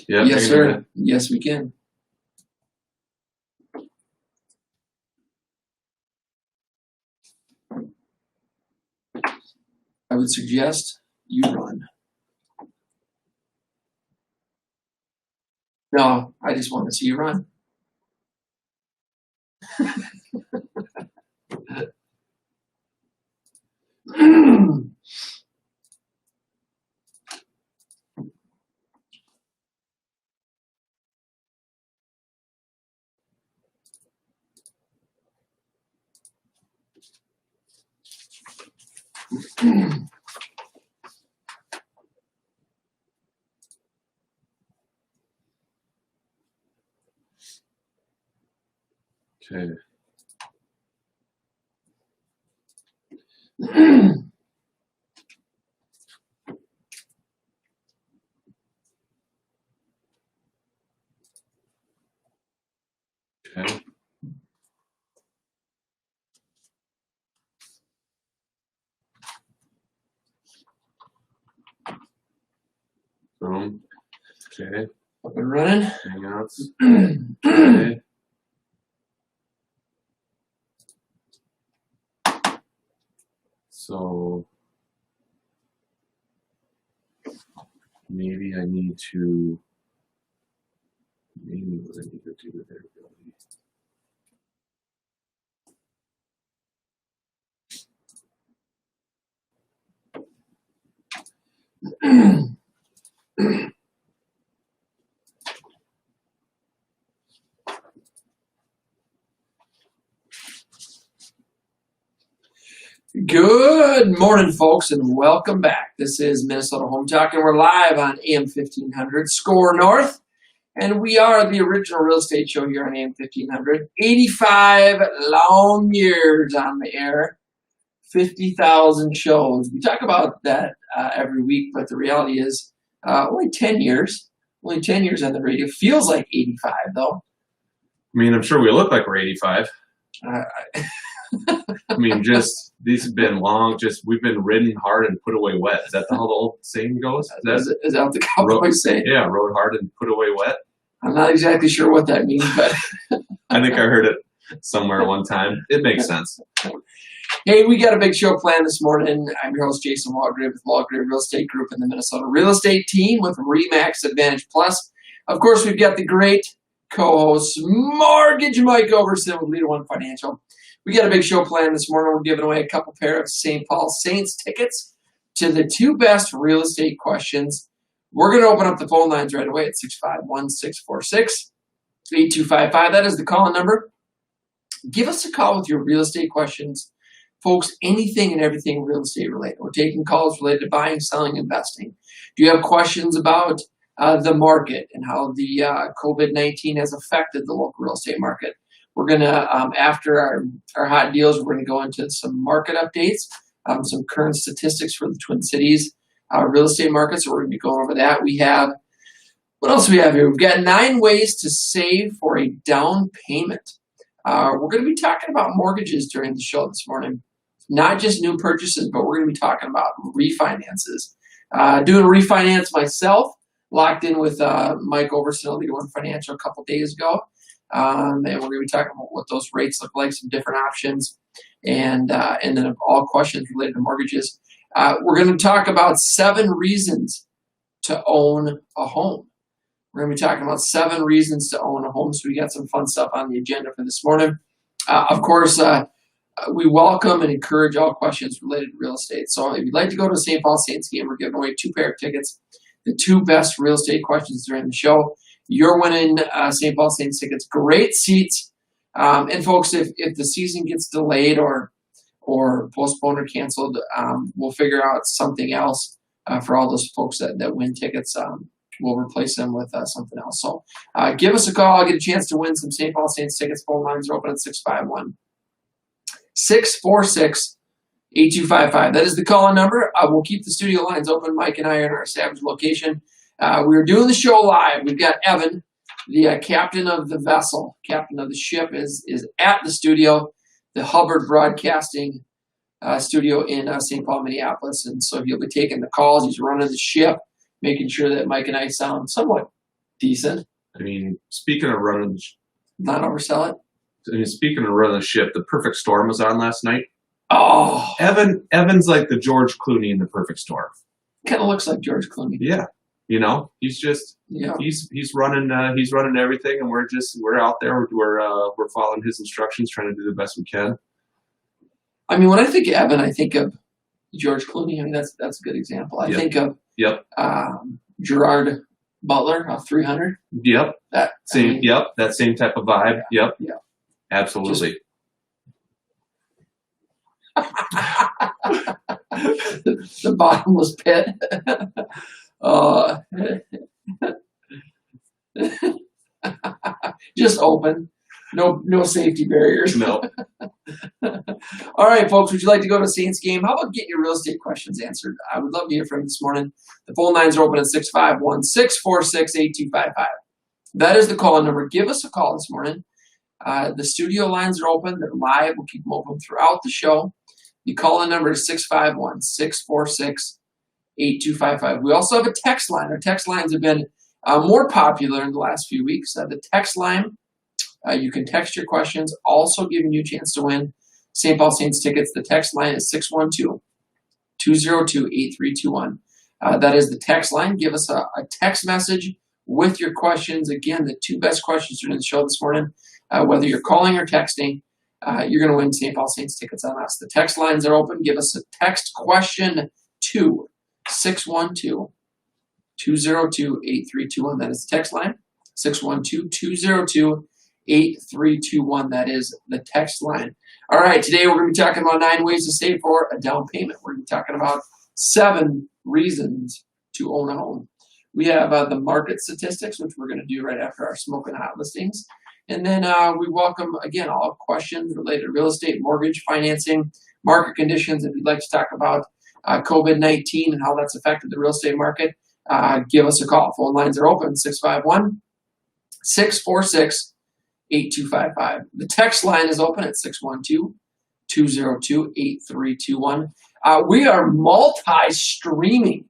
Yep, yes, sir. Yes, we can. I would suggest you run. No, I just want to see you run. Okay. Okay. Boom. Okay. Up and running. Hangouts. Okay. So maybe I need to. Maybe what I need to do there. Good morning, folks, and welcome back. This is Minnesota Home Talk, and we're live on AM 1500 Score North, and we are the original real estate show here on AM 1500. 85 long years on the air, 50,000 shows. We talk about that every week, but the reality is only 10 years. Only 10 years on the radio. Feels like 85, though. I mean, I'm sure we look like we're 85. I mean, just these have been long. Just we've been ridden hard and put away wet. Is that how the old saying goes? Is that what the Cowboys say? Yeah, rode hard and put away wet. I'm not exactly sure what that means, but I think I heard it somewhere one time. It makes sense. Hey, we got a big show planned this morning. I'm your host, Jason Walgrave with Walgrave Real Estate Group and the Minnesota Real Estate Team with RE/MAX Advantage Plus. Of course, we've got the great co-host, Mortgage Mike Overson with Leader One Financial. We got a big show planned this morning. We're giving away a couple pair of St. Paul Saints tickets to the two best real estate questions. We're going to open up the phone lines right away at 651-646-8255. That is the call-in number. Give us a call with your real estate questions. Folks, anything and everything real estate related. We're taking calls related to buying, selling, investing. Do you have questions about the market and how the COVID-19 has affected the local real estate market? We're going to, after our hot deals, we're going to go into some market updates, some current statistics for the Twin Cities real estate market. So we're going to be going over that. We have, what else do we have here? We've got 9 ways to save for a down payment. We're going to be talking about mortgages during the show this morning. Not just new purchases, but we're going to be talking about refinances. Doing a refinance myself, locked in with Mike Overson of Leader One Financial a couple days ago. And we're going to be talking about what those rates look like, some different options, and then all questions related to mortgages. We're going to talk about 7 reasons to own a home. We're going to be talking about 7 reasons to own a home. So we got some fun stuff on the agenda for this morning. Of course, we welcome and encourage all questions related to real estate. So if you'd like to go to a St. Paul Saints game, we're giving away 2 pair of tickets, the 2 best real estate questions during the show. You're winning St. Paul Saints tickets, great seats. And folks, if the season gets delayed or postponed or canceled, we'll figure out something else for all those folks that win tickets. We'll replace them with something else. So give us a call. I'll get a chance to win some St. Paul Saints tickets. Phone lines are open at 651-646-8255. 8255. That is the call-in number. We'll keep the studio lines open. Mike and I are in our Savage location. We're doing the show live. We've got Evan, the captain of the vessel, captain of the ship, is at the studio, the Hubbard Broadcasting studio in St. Paul, Minneapolis. And so he'll be taking the calls. He's running the ship, making sure that Mike and I sound somewhat decent. I mean, speaking of running, not oversell it. I mean, speaking of running the ship, The Perfect Storm was on last night. Oh, Evan's like the George Clooney in The Perfect Storm. Kind of looks like George Clooney. Yeah, he's just he's running everything, and we're out there. We're following his instructions, trying to do the best we can. I mean, when I think of Evan, I think of George Clooney. I mean, that's a good example. I think of Gerard Butler of 300. Yep. That same type of vibe. Yep. Yeah. Absolutely. The bottomless pit. Just open. No safety barriers. No. All right, folks, would you like to go to Saints game? How about getting your real estate questions answered? I would love to hear from you this morning. The phone lines are open at 651-646-8255. That is the call-in number. Give us a call this morning. The studio lines are open. They're live. We'll keep them open throughout the show. The call-in number is 651-646-8255. We also have a text line. Our text lines have been more popular in the last few weeks. The text line, you can text your questions, also giving you a chance to win St. Paul Saints tickets. The text line is 612-202-8321. That is the text line. Give us a text message with your questions. Again, the two best questions during the show this morning, whether you're calling or texting, you're going to win St. Paul Saints tickets on us. The text lines are open. Give us a text question to 612-202-8321. That is the text line. 612-202-8321. That is the text line. All right, today we're going to be talking about 9 ways to save for a down payment. We're going to be talking about 7 reasons to own a home. We have the market statistics, which we're going to do right after our smoking hot listings. And then we welcome, again, all questions related to real estate, mortgage, financing, market conditions. If you'd like to talk about COVID-19 and how that's affected the real estate market, give us a call. Phone lines are open, 651-646-8255. The text line is open at 612-202-8321. We are multi-streaming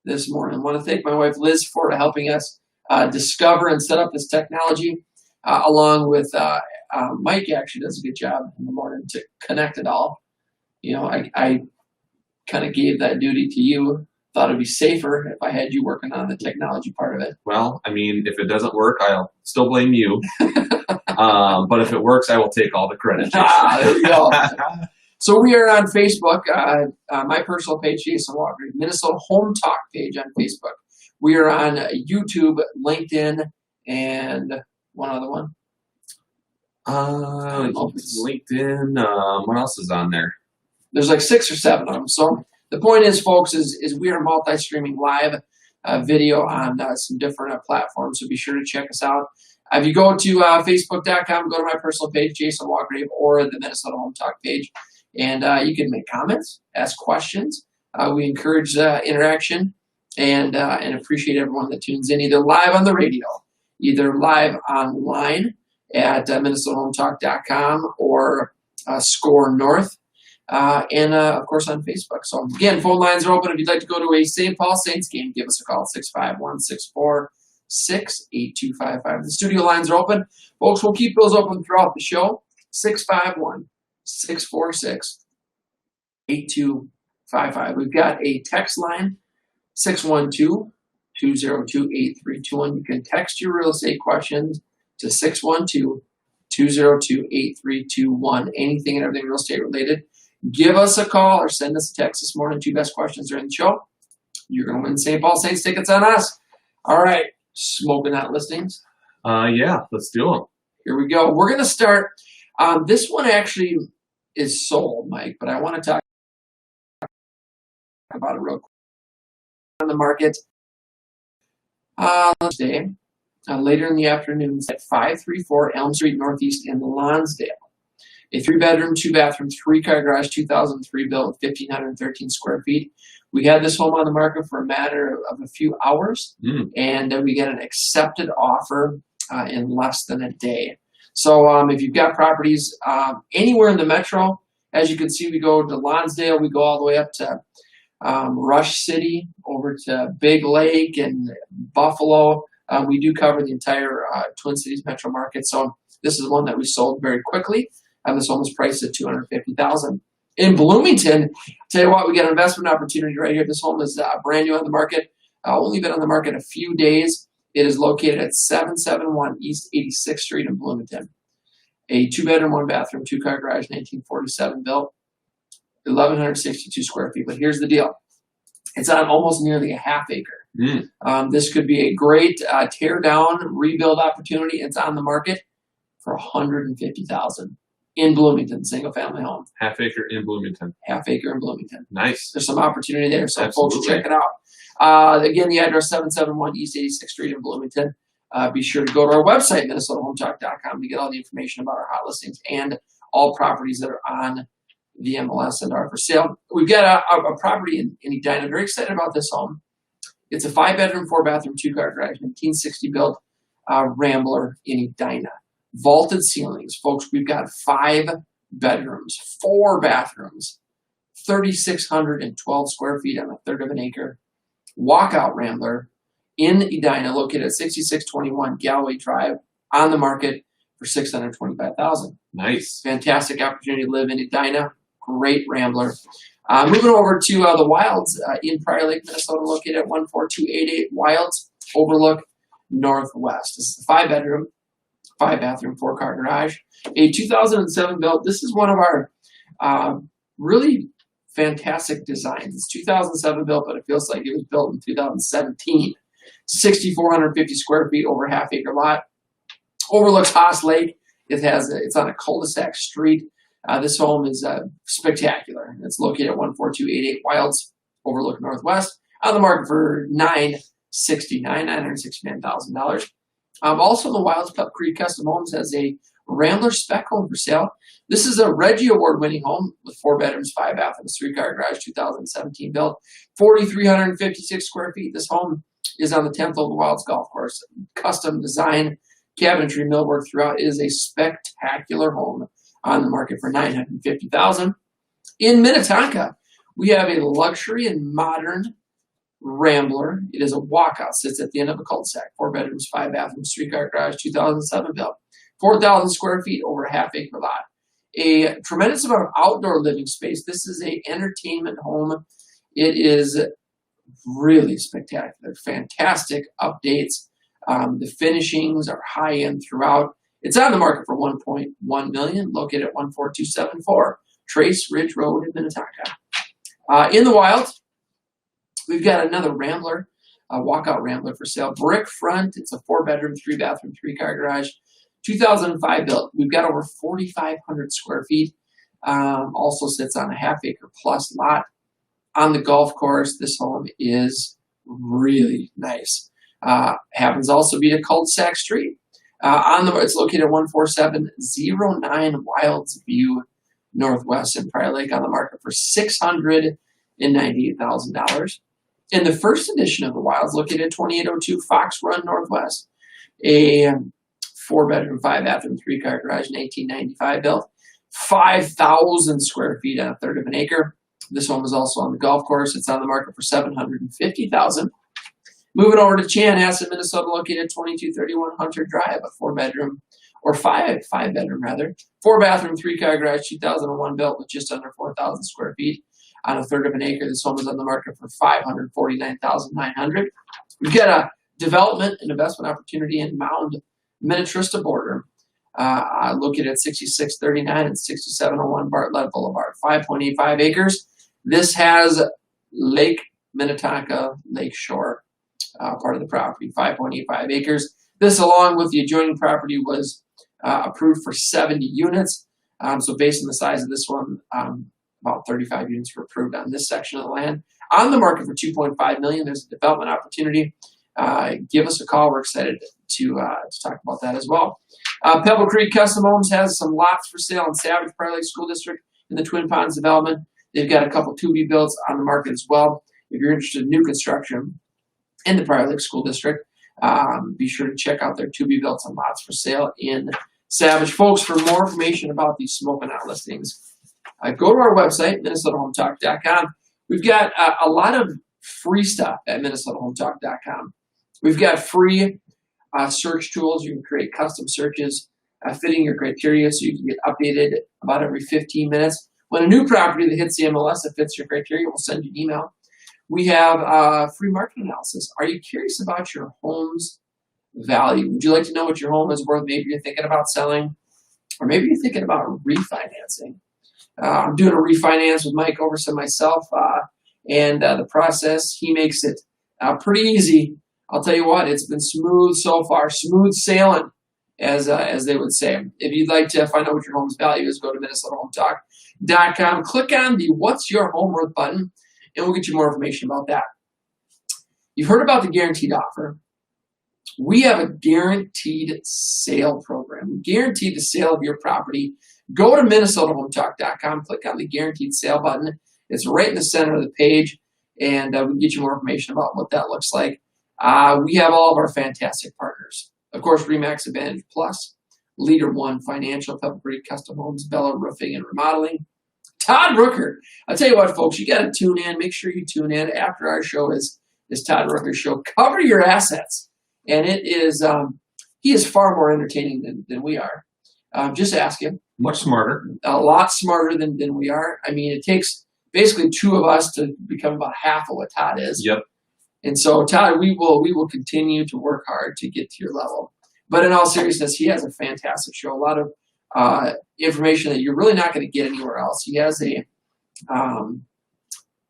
this morning. I want to thank my wife, Liz, for helping us discover and set up this technology. Along with Mike, actually does a good job in the morning to connect it all. I kind of gave that duty to you. Thought it'd be safer if I had you working on the technology part of it. Well, I mean, if it doesn't work, I'll still blame you. But if it works, I will take all the credit. There you go. So we are on Facebook. My personal page, Jason Walker, Minnesota Home Talk page on Facebook. We are on YouTube, LinkedIn, and one other one. LinkedIn. What else is on there? There's like 6 or 7 of them. So the point is, folks, is we are multi-streaming live video on some different platforms. So be sure to check us out. If you go to Facebook.com, go to my personal page, Jason Walgrave, or the Minnesota Home Talk page, and you can make comments, ask questions. We encourage interaction and appreciate everyone that tunes in, either live on the radio, either live online at MinnesotaHometalk.com or Score North, and of course on Facebook. So again, phone lines are open. If you'd like to go to a St. Paul Saints game, give us a call, 651-646-8255. The studio lines are open. Folks, we'll keep those open throughout the show, 651-646-8255. We've got a text line, 612-202-8321. You can text your real estate questions to 612-202-8321. Anything and everything real estate related. Give us a call or send us a text this morning. 2 best questions during the show. You're going to win St. Paul Saints tickets on us. All right, smoking hot listings. Yeah, let's do them. Here we go. We're going to start. This one actually is sold, Mike, but I want to talk about it real quick. On the market Thursday, later in the afternoon at 534 Elm Street Northeast in Lonsdale. A 3-bedroom, 2-bathroom, 3-car garage, 2003 built, 1,513 square feet. We had this home on the market for a matter of a few hours, and we get an accepted offer in less than a day. So if you've got properties anywhere in the metro, as you can see, we go to Lonsdale, we go all the way up to Rush City, over to Big Lake and Buffalo. We do cover the entire Twin Cities metro market. So this is one that we sold very quickly. This home was priced at $250,000. In Bloomington, tell you what, we got an investment opportunity right here. This home is brand new on the market. Only been on the market a few days. It is located at 771 East 86th Street in Bloomington. A 2-bedroom, 1-bathroom, 2-car garage, 1947 built, 1,162 square feet. But here's the deal. It's on almost nearly a half acre. This could be a great tear down, rebuild opportunity. It's on the market for $150,000 in Bloomington, single family home. Half acre in Bloomington. Half acre in Bloomington. Nice. There's some opportunity there, so folks will check it out. Again, the address 771 East 86th Street in Bloomington. Be sure to go to our website, MinnesotaHometalk.com, to get all the information about our hot listings and all properties that are on the MLS and are for sale. We've got a property in Edina. Very excited about this home. It's a 5-bedroom, 4-bathroom, 2-car garage, 1960 built Rambler in Edina. Vaulted ceilings. Folks, we've got 5 bedrooms, 4 bathrooms, 3,612 square feet on a third of an acre. Walkout Rambler in Edina, located at 6621 Galloway Drive, on the market for $625,000. Nice. Fantastic opportunity to live in Edina. Great Rambler. Moving over to the Wilds in Prior Lake, Minnesota, located at 14288 Wilds, overlook northwest. This is a 5-bedroom, 5-bathroom, 4-car garage. A 2007 built. This is one of our really fantastic designs. It's 2007 built, but it feels like it was built in 2017. 6,450 square feet, over half acre lot. Overlooks Haas Lake. It's on a cul-de-sac street. This home is spectacular. It's located at 14288 Wilds, overlook northwest. On the market for $969,000. Also, the Wilds Pup Creek Custom Homes has a Rambler spec home for sale. This is a Reggie Award-winning home with 4 bedrooms, 5 bathrooms, 3-car garage, 2017 built, 4,356 square feet. This home is on the 10th hole of the Wilds Golf Course. Custom design, cabinetry, millwork throughout. It is a spectacular home on the market for $950,000. In Minnetonka, we have a luxury and modern Rambler. It is a walkout. Sits at the end of a cul-de-sac. 4 bedrooms, 5 bathrooms, 3-car garage, 2007 built. 4,000 square feet, over a half acre lot. A tremendous amount of outdoor living space. This is an entertainment home. It is really spectacular. Fantastic updates. The finishings are high-end throughout. It's on the market for $1.1 million, located at 14274 Trace Ridge Road in Minnetonka. In the Wild, we've got another Rambler, a walkout Rambler for sale. Brick front. It's a 4-bedroom, 3-bathroom, 3-car garage. 2005 built. We've got over 4,500 square feet. Also sits on a half acre plus lot on the golf course. This home is really nice. Happens also to be a cul-de-sac street. It's located at 14709 Wilds View Northwest in Prior Lake, on the market for $698,000. In the first edition of the Wilds, located at 2802 Fox Run Northwest, a 4-bedroom, 5-bathroom, 3-car garage, 1995 built, 5,000 square feet on a third of an acre. This home is also on the golf course. It's on the market for $750,000. Moving over to Chanhassen, Minnesota, located at 2231 Hunter Drive, a 4-bedroom, or 5-bedroom rather, 4-bathroom, 3-car garage, 2001 built, with just under 4,000 square feet on a third of an acre. This home is on the market for $549,900. We've got a development and investment opportunity in Mound, Minnetrista border, located at 6639 and 6701 Bartlett Boulevard, 5.85 acres. This has Lake Minnetonka Lake Shore part of the property, 5.85 acres. This, along with the adjoining property, was approved for 70 units. So based on the size of this one, about 35 units were approved on this section of the land. On the market for $2.5 million. There's a development opportunity. Give us a call. We're excited to talk about that as well. Pebble Creek Custom Homes has some lots for sale in Savage Prior Lake School District in the Twin Ponds development. They've got a couple to-be-builts on the market as well. If you're interested in new construction in the Prior Lake School District, be sure to check out their to-be-builts and lots for sale in Savage. Folks, for more information about these smoking out listings, go to our website, MinnesotaHometalk.com. We've got a lot of free stuff at MinnesotaHometalk.com. We've got free search tools. You can create custom searches fitting your criteria so you can get updated about every 15 minutes. When a new property that hits the MLS that fits your criteria, we'll send you an email. We have free market analysis. Are you curious about your home's value? Would you like to know what your home is worth? Maybe you're thinking about selling, or maybe you're thinking about refinancing. I'm doing a refinance with Mike Overson myself, and the process, he makes it pretty easy. I'll tell you what, it's been smooth so far, smooth sailing, as they would say. If you'd like to find out what your home's value is, go to MinnesotaHometalk.com. Click on the What's Your Home Worth button, and we'll get you more information about that. You've heard about the guaranteed offer. We have a guaranteed sale program. We guarantee the sale of your property. Go to MinnesotaHometalk.com, click on the guaranteed sale button. It's right in the center of the page, and we can get you more information about what that looks like. We have all of our fantastic partners. Of course, RE/MAX Advantage Plus, Leader One Financial, Pebble Creek Custom Homes, Bella Roofing and Remodeling. Todd Rooker. I'll tell you what, folks, you got to tune in. Make sure you tune in after our show is Todd Rooker's show. Cover Your Assets. And it is, he is far more entertaining than we are. Just ask him. Much smarter. A lot smarter than we are. I mean, it takes basically two of us to become about half of what Todd is. Yep. And so, Todd, we will continue to work hard to get to your level. But in all seriousness, he has a fantastic show. A lot of information that you're really not going to get anywhere else. He has a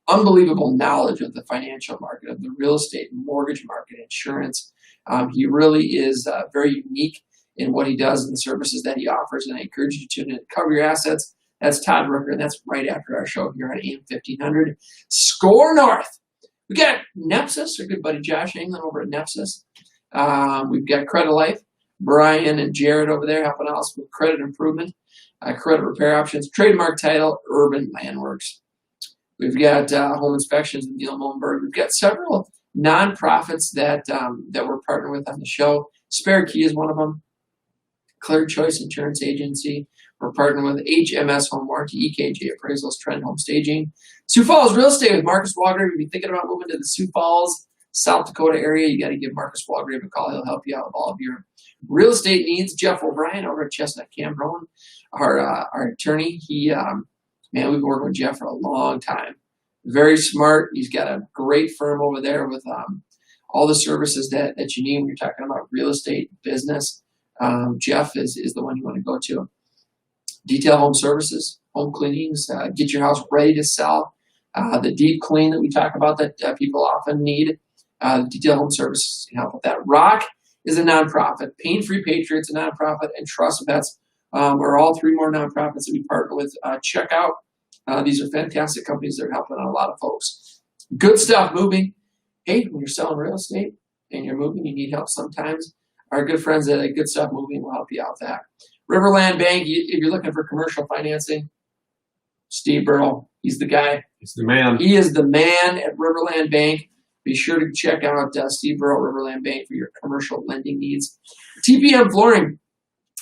unbelievable knowledge of the financial market, of the real estate, mortgage market, insurance. He really is very unique in what he does and the services that he offers. And I encourage you to tune in. Cover Your Assets. That's Todd Rooker, and that's right after our show here on AM 1500. Score North. We got Nepsis, our good buddy Josh England over at Nepsis. We've got Credit Life, Brian and Jared over there helping us with credit improvement, credit repair options, trademark title, Urban Landworks. We've got Home Inspections in Neil Mullenberg. We've got several nonprofits that we're partnering with on the show. Spare Key is one of them. Clear Choice Insurance Agency. We're partnering with HMS Home Warranty, EKJ Appraisals, Trend Home Staging. Sioux Falls Real Estate with Marcus Walgrave. If you're thinking about moving to the Sioux Falls, South Dakota area, you got to give Marcus Walgrave a call. He'll help you out with all of your real estate needs. Jeff O'Brien over at Chestnut Cambron, our attorney. We've been working with Jeff for a long time. Very smart. He's got a great firm over there with all the services that you need when you're talking about real estate business. Jeff is the one you want to go to. Detail Home Services, home cleanings, get your house ready to sell. The deep clean that we talk about that people often need. Detail Home Services can help with that. Rock is a nonprofit. Pain-Free Patriots, a nonprofit, and Trust Vets are all three more nonprofits that we partner with. Check out. These are fantastic companies that are helping out a lot of folks. Good Stuff Moving. Hey, when you're selling real estate and you're moving, you need help sometimes. Our good friends at Good Stuff Moving will help you out with that. Riverland Bank, if you're looking for commercial financing, Steve Burrell, he's the guy. He's the man. He is the man at Riverland Bank. Be sure to check out Steve Burrell, Riverland Bank, for your commercial lending needs. TPM Flooring.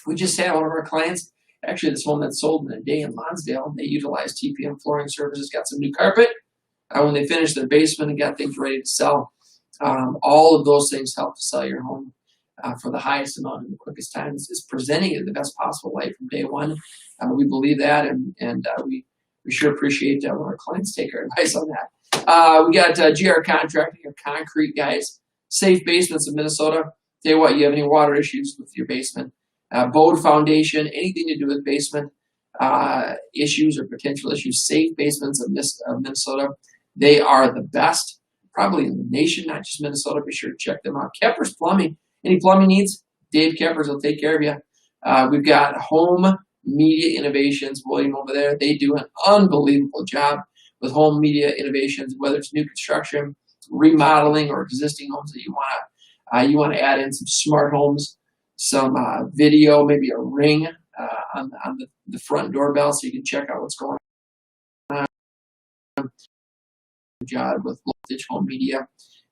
We just had one of our clients, actually this home that sold in a day in Lonsdale. They utilized TPM Flooring Services, got some new carpet when they finished their basement and got things ready to sell. All of those things help to sell your home for the highest amount in the quickest time. Is presenting it in the best possible light from day one. We believe that, and we sure appreciate when our clients take our advice on that. We got GR Contracting, your concrete guys. Safe Basements of Minnesota. Tell you what, you have any water issues with your basement, Bode Foundation, anything to do with basement issues or potential issues, Safe Basements of Minnesota. They are the best, probably in the nation, not just Minnesota. Be sure to check them out. Keppers Plumbing. Any plumbing needs? Dave Keppers will take care of you. We've got Home Media Innovations, William over there. They do an unbelievable job with home media innovations, whether it's new construction, remodeling, or existing homes that you want to add in some smart homes, some video, maybe a ring on the front doorbell so you can check out what's going on. Job with Voltage Home Media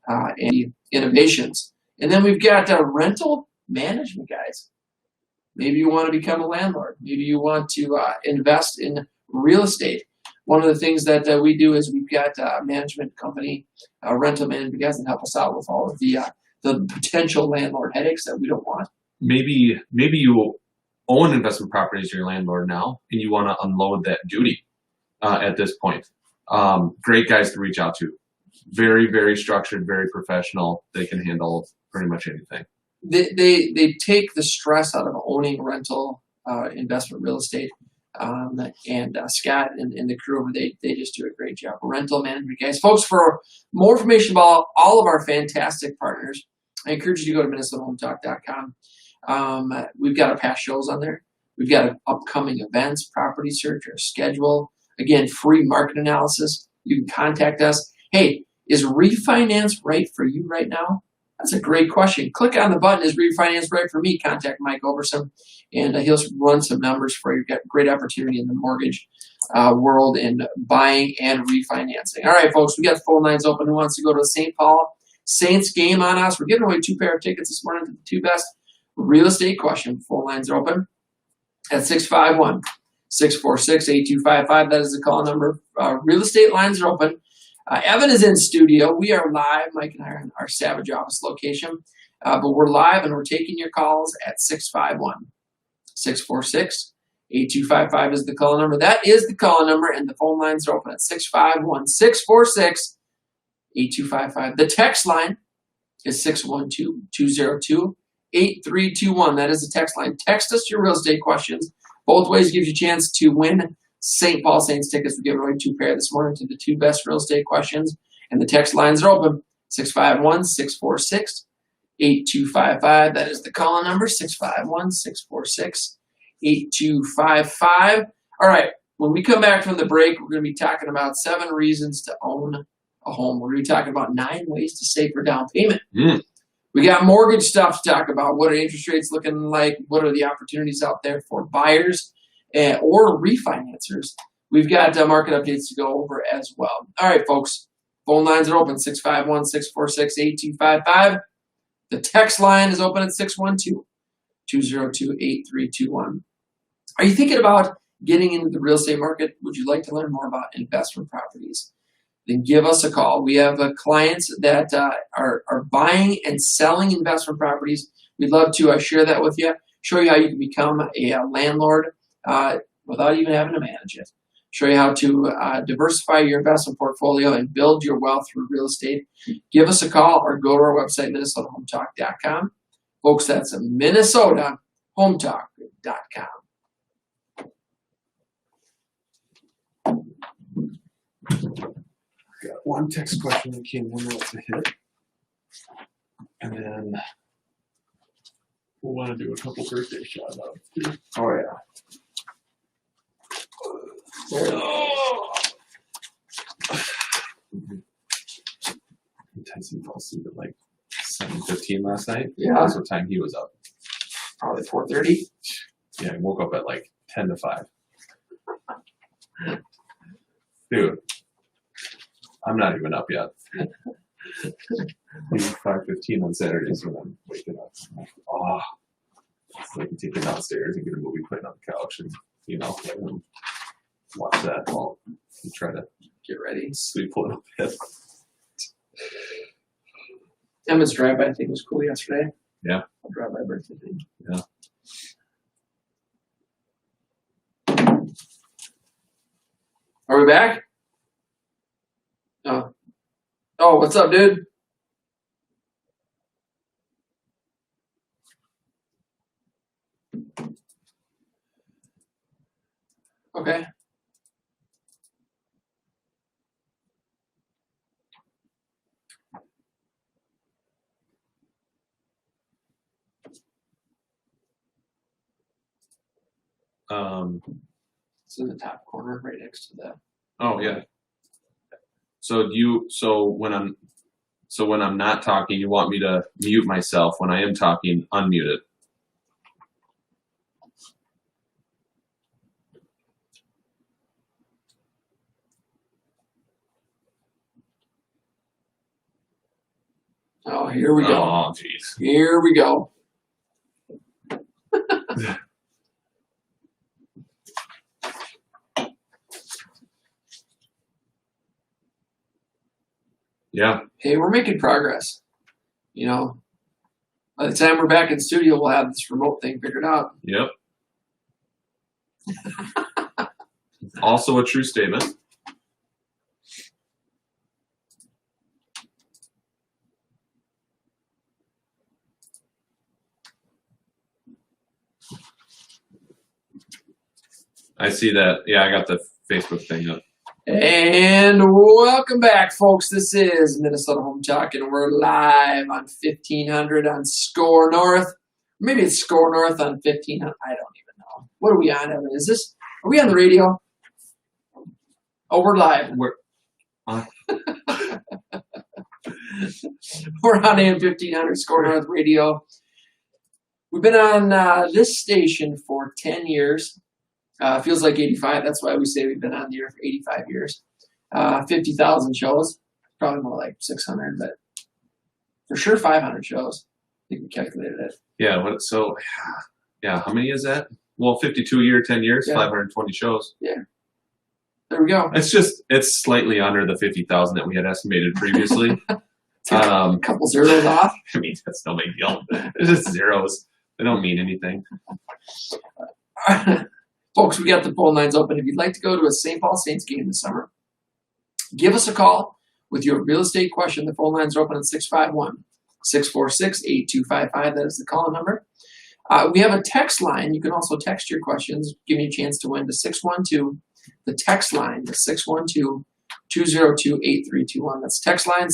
and innovations. And then we've got rental management, guys. Maybe you want to become a landlord. Maybe you want to invest in real estate. One of the things that we do is we've got a management company, rental management guys that help us out with all of the potential landlord headaches that we don't want. Maybe you own investment properties, you're your landlord now, and you want to unload that duty at this point. Great guys to reach out to. Very, very structured, very professional. They can handle pretty much anything. They take the stress out of owning rental investment real estate. And Scott and the crew over, they just do a great job. Rental management guys. Folks, for more information about all of our fantastic partners, I encourage you to go to MinnesotaHometalk.com. We've got our past shows on there. We've got upcoming events, property search, our schedule. Again, free market analysis. You can contact us. Hey, is refinance right for you right now? That's a great question. Click on the button, is refinance right for me? Contact Mike Overson, and he'll run some numbers for you. You've got great opportunity in the mortgage world in buying and refinancing. All right, folks, we got phone lines open. Who wants to go to the St. Paul Saints game on us? We're giving away 2 pair of tickets this morning to the 2 best real estate question. Phone lines are open at 651-646-8255. That is the call number. Real estate lines are open. Evan is in studio. We are live. Mike and I are in our Savage office location. But we're live and we're taking your calls at 651-646-8255 is the call number. That is the call number, and the phone lines are open at 651-646-8255. The text line is 612-202-8321. That is the text line. Text us your real estate questions. Both ways gives you a chance to win St. Paul Saints tickets. We're giving away 2 pair this morning to the 2 best real estate questions. And the text lines are open, 651-646-8255. That is the call number, 651-646-8255. All right, when we come back from the break, we're going to be talking about 7 reasons to own a home. We're going to be talking about 9 ways to save for down payment. We got mortgage stuff to talk about. What are interest rates looking like? What are the opportunities out there for buyers or refinancers? We've got market updates to go over as well. All right, folks. Phone lines are open, 651-646-8255. The text line is open at 612-202-8321. Are you thinking about getting into the real estate market? Would you like to learn more about investment properties? Then give us a call. We have clients that are buying and selling investment properties. We'd love to share that with you, show you how you can become a landlord without even having to manage it. Show you how to diversify your investment portfolio and build your wealth through real estate. Give us a call or go to our website, MinnesotaHometalk.com. Folks, that's MinnesotaHometalk.com. Got 1 text question that came in to hit. And then we'll want to do a couple birthday shout outs too. Oh, yeah. Tyson fell asleep at like 7:15 last night. Yeah. That's what time he was up. Probably 4:30. Yeah, he woke up at like 10 to 5. Dude, I'm not even up yet. Maybe 5:15 on Saturdays when I'm waking up. I'm like, oh, it's like take it downstairs and get a movie playing on the couch and, let him watch that while you try to Get ready. sleep a little bit. Emma's drive-by thing was cool yesterday. Yeah. Drive-by birthday thing. Yeah. Are we back? Oh, what's up, dude? Okay. It's in the top corner, right next to the. Oh yeah. So when I'm not talking, you want me to mute myself. When I am talking, unmute it. Oh, here we go. Oh, jeez. Here we go. Yeah. Hey, we're making progress. You know, by the time we're back in the studio, we'll have this remote thing figured out. Yep. Also a true statement. I see that. Yeah, I got the Facebook thing up. And welcome back, folks. This is Minnesota Home Talk, and we're live on 1500 on Score North. Maybe it's Score North on 1500. I don't even know. What are we on, Evan? Are we on the radio? Oh, we're live. We're on AM 1500 Score North Radio. We've been on this station for 10 years. Feels like 85. That's why we say we've been on the air for 85 years. 50,000 shows. Probably more like 600, but for sure 500 shows. I think we calculated it. Yeah. Yeah. How many is that? Well, 52 year, 10 years, Yeah. 520 shows. Yeah. There we go. It's slightly under the 50,000 that we had estimated previously. A couple zeros off. I mean, that's no big deal. It's just zeros. They don't mean anything. Folks, we got the phone lines open. If you'd like to go to a St. Paul Saints game this summer, give us a call with your real estate question. The phone lines are open at 651-646-8255. That is the call number. We have a text line. You can also text your questions. Give me a chance to win to 612. The text line is 612-202-8321. That's text line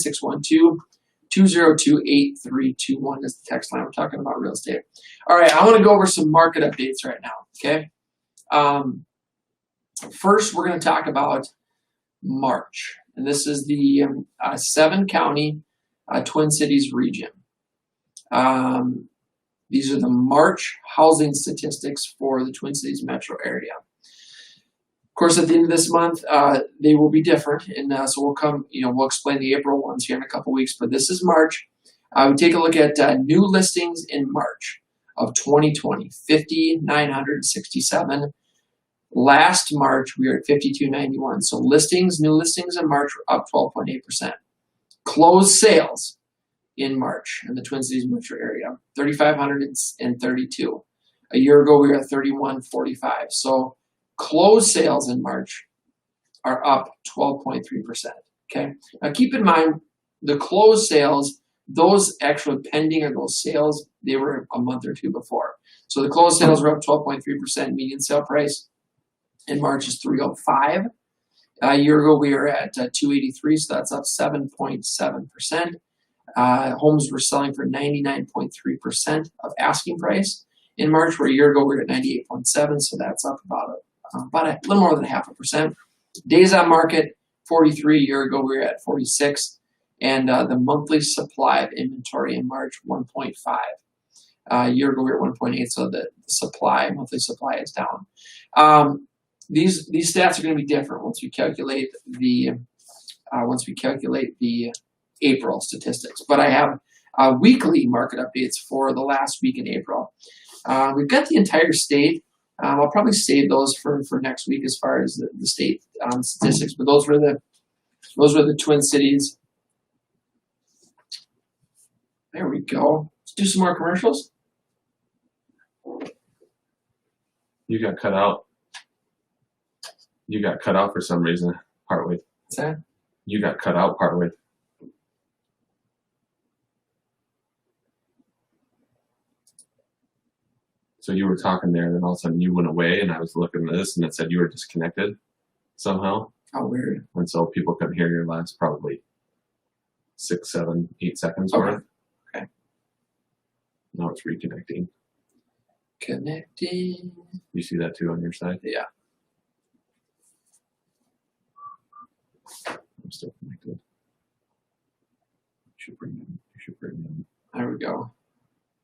612-202-8321 is the text line. We're talking about real estate. All right, I want to go over some market updates right now, okay? First, we're going to talk about March, and this is the 7-county Twin Cities region. These are the March housing statistics for the Twin Cities metro area. Of course, at the end of this month, they will be different, and so we'll explain the April ones here in a couple weeks. But this is March. We take a look at new listings in March of 2020, 5,967. Last March, we were at 5,291. So new listings in March were up 12.8%. Closed sales in March in the Twin Cities metro area, 3,532. A year ago, we were at 3,145. So closed sales in March are up 12.3%. Okay. Now keep in mind the closed sales, those actually pending or those sales, they were a month or two before. So the closed sales were up 12.3%. Median sale price in March is 305. A year ago we were at 283, so that's up 7.7%. Homes were selling for 99.3% of asking price in March, where a year ago we were at 98.7, so that's up about a little more than 0.5%. Days on market, 43. A year ago we were at 46. And the monthly supply of inventory in March, 1.5. A year ago we were at 1.8, so the monthly supply is down. These stats are going to be different once we calculate the April statistics. But I have weekly market updates for the last week in April. We've got the entire state. I'll probably save those for next week as far as the state statistics. But those were the Twin Cities. There we go. Let's do some more commercials. You got cut out. You got cut out for some reason, partway. What's that? You got cut out partway. So you were talking there, and then all of a sudden you went away, and I was looking at this, and it said you were disconnected somehow. How weird. And so people couldn't hear your last probably 6, 7, 8 seconds Okay. worth. Okay. Now it's reconnecting. Connecting. You see that too on your side? Yeah. I'm still connected. You should bring in. There we go.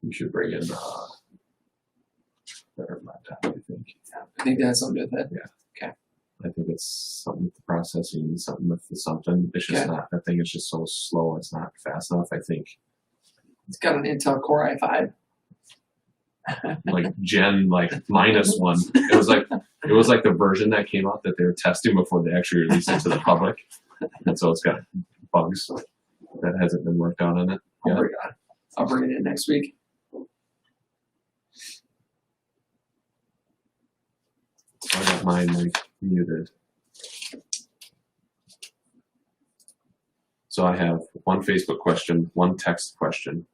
You should bring in better laptop, I think. Yeah, I think that's something with it. Yeah. Okay. I think it's something with the processing, something with the something. It's just not, that thing is just so slow. It's not fast enough. I think It's got an Intel Core i5. Like Gen like -1. It was like the version that came out that they were testing before they actually released it to the public, and so it's got bugs that hasn't been worked out on it. I'll bring it in next week. So I got mine like muted. So I have one Facebook question, one text question,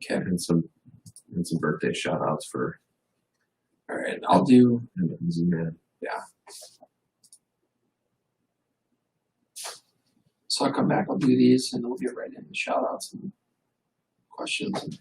okay, and some birthday shout outs for. All right, I'll do. Man. Yeah. So I'll come back, I'll do these, and we'll get right into shout outs and questions.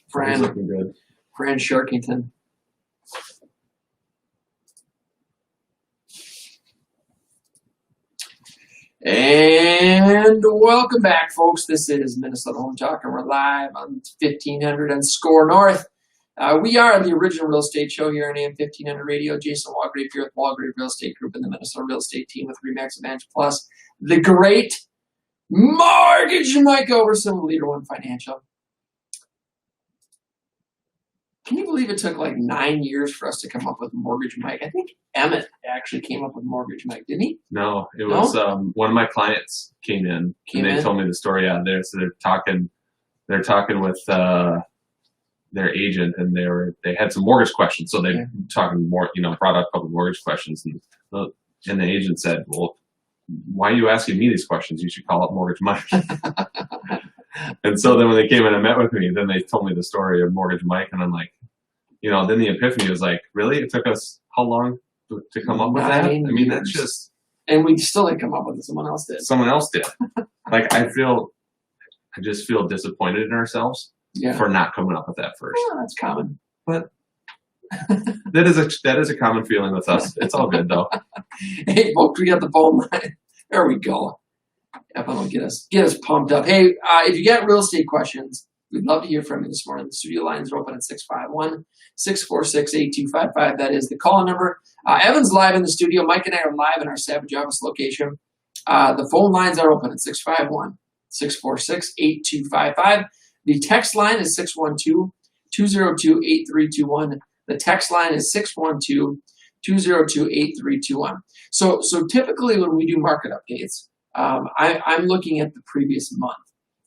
Fran looking good. Fran Sharkington. And welcome back, folks. This is Minnesota Home Talk, and we're live on 1500 and Score North. We are the original real estate show here on AM 1500 Radio. Jason Walgrave here with Walgrave Real Estate Group and the Minnesota Real Estate Team with RE/MAX Advantage Plus. The great Mortgage Mike Overson, Leader One Financial. Can you believe it took like 9 years for us to come up with Mortgage Mike? I think Emmett actually came up with Mortgage Mike, didn't he? No, it was one of my clients came in and they told me the story out there. So they're talking with their agent, and they had some mortgage questions. So they talking more, brought up a couple of mortgage questions, and the agent said, "Well, why are you asking me these questions? You should call up Mortgage Mike." And so then when they came in and met with me, then they told me the story of Mortgage Mike, and I'm like, then the epiphany was like, really? It took us how long to come up with that? I mean, that's just... And we still didn't come up with it. Someone else did. Someone else did. Like, I just feel disappointed in ourselves for not coming up with that first. Yeah, that's common. But that is a common feeling with us. It's all good, though. Hey, folks, we got the phone line. There we go. That'll get us pumped up. Hey, if you got real estate questions, we'd love to hear from you this morning. The studio lines are open at 651-646-8255. That is the call number. Evan's live in the studio. Mike and I are live in our Savage office location. The phone lines are open at 651-646-8255. The text line is 612-202-8321. The text line is 612-202-8321. So typically when we do market updates, I'm looking at the previous month.